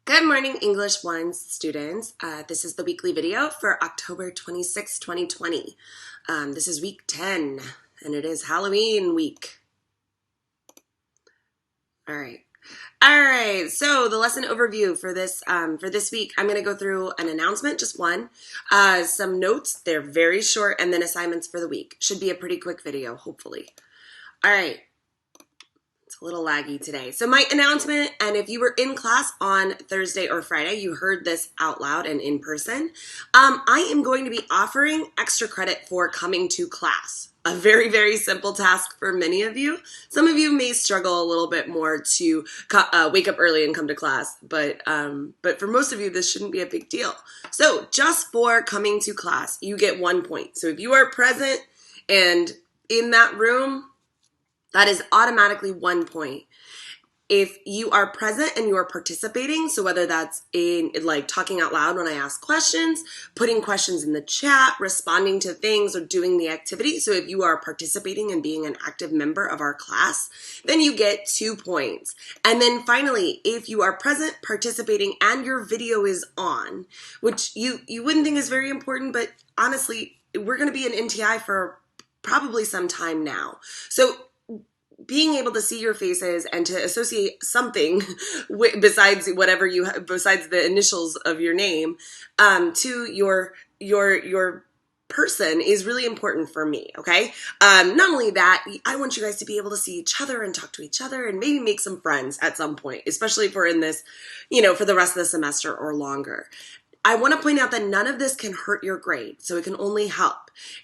Good morning, English 1 students. This is the weekly video for October 26, 2020. This is week 10, and it is Halloween week. All right, so the lesson overview for this week, I'm going to go through an announcement, just one, some notes, they're very short, and then assignments for the week. Should be a pretty quick video, hopefully. All right. It's a little laggy today. So my announcement, and if you were in class on Thursday or Friday, you heard this out loud and in person, I am going to be offering extra credit for coming to class. A very, very simple task for many of you. Some of you may struggle a little bit more to wake up early and come to class, but for most of you, this shouldn't be a big deal. So just for coming to class, you get 1 point. So if you are present and in that room, that is automatically 1 point. If you are present and you are participating, so whether that's in like talking out loud when I ask questions, putting questions in the chat, responding to things, or doing the activity. So if you are participating and being an active member of our class, then you get 2 points. And then finally, if you are present, participating, and your video is on, which you wouldn't think is very important, but honestly, we're going to be in NTI for probably some time now. So being able to see your faces and to associate something besides the initials of your name to your person is really important for me, okay? Not only that, I want you guys to be able to see each other and talk to each other and maybe make some friends at some point, especially if we're in this, for the rest of the semester or longer. I want to point out that none of this can hurt your grade, so it can only help.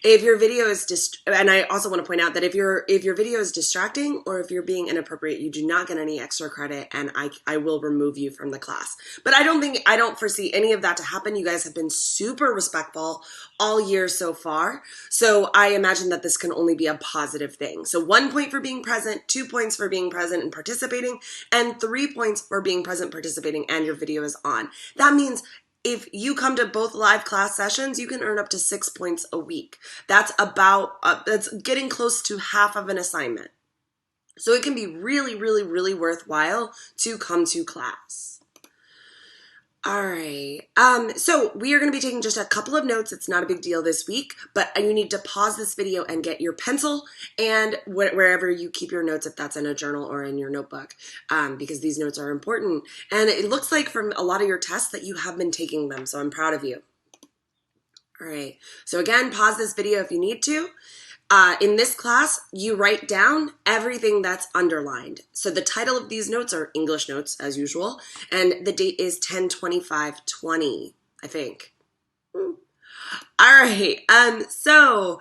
If your video is and I also want to point out that if your video is distracting or if you're being inappropriate, you do not get any extra credit, and I will remove you from the class. But I don't foresee any of that to happen. You guys have been super respectful all year so far, so I imagine that this can only be a positive thing. So 1 point for being present, 2 points for being present and participating, and 3 points for being present, participating, and your video is on. That means if you come to both live class sessions, you can earn up to 6 points a week. That's that's getting close to half of an assignment. So it can be really, really, really worthwhile to come to class. All right, so we are going to be taking just a couple of notes. It's not a big deal this week, but you need to pause this video and get your pencil and wherever you keep your notes, if that's in a journal or in your notebook, because these notes are important. And it looks like from a lot of your tests that you have been taking them, so I'm proud of you. All right, so again, pause this video if you need to. In this class, you write down everything that's underlined. So the title of these notes are English notes, as usual, and the date is 10/25/20, I think. All right, so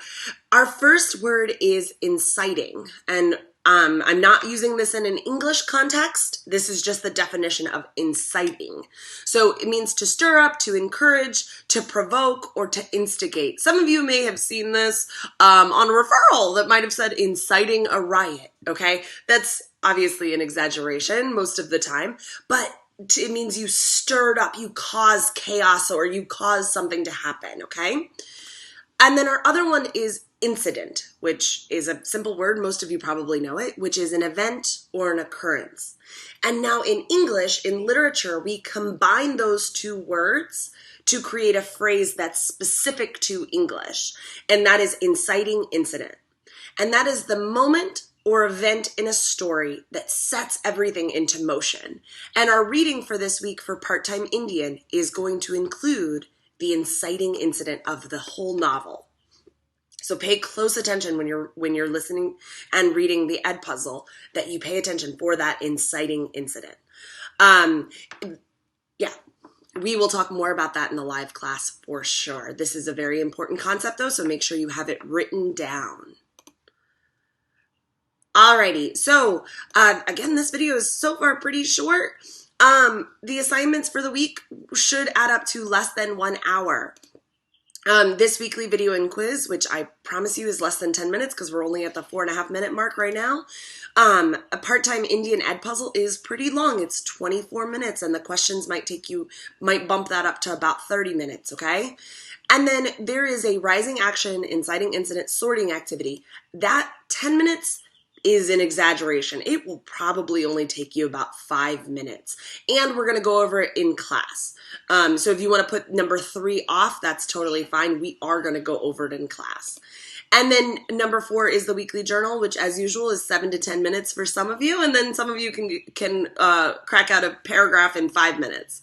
our first word is inciting, and I'm not using this in an English context. This is just the definition of inciting. So it means to stir up, to encourage, to provoke, or to instigate. Some of you may have seen this on a referral that might have said inciting a riot, okay? That's obviously an exaggeration most of the time, but it means you stirred up, you caused chaos, or you caused something to happen, okay? And then our other one is incident, which is a simple word. Most of you probably know it, which is an event or an occurrence. And now in English, in literature, we combine those two words to create a phrase that's specific to English, and that is inciting incident. And that is the moment or event in a story that sets everything into motion. And our reading for this week for Part-Time Indian is going to include the inciting incident of the whole novel. So pay close attention when you're listening and reading the Edpuzzle, that you pay attention for that inciting incident. Yeah, we will talk more about that in the live class for sure. This is a very important concept though, so make sure you have it written down. Alrighty, so again, this video is so far pretty short. The assignments for the week should add up to less than 1 hour. This weekly video and quiz, which I promise you is less than 10 minutes because we're only at the 4.5 minute mark right now. A Part-Time Indian Edpuzzle is pretty long. It's 24 minutes and the questions might bump that up to about 30 minutes, okay? And then there is a rising action, inciting incident, sorting activity. That 10 minutes is an exaggeration. It will probably only take you about 5 minutes. And we're going to go over it in class. So if you want to put number 3 off, that's totally fine. We are going to go over it in class. And then number 4 is the weekly journal, which as usual is 7 to 10 minutes for some of you. And then some of you can crack out a paragraph in 5 minutes.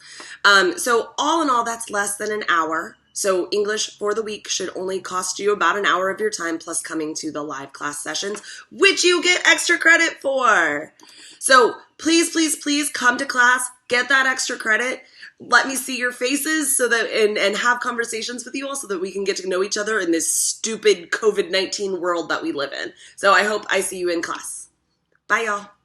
So all in all, that's less than an hour. So English for the week should only cost you about an hour of your time plus coming to the live class sessions, which you get extra credit for. So please, please, please come to class, get that extra credit. Let me see your faces so that and have conversations with you all so that we can get to know each other in this stupid COVID-19 world that we live in. So I hope I see you in class. Bye, y'all.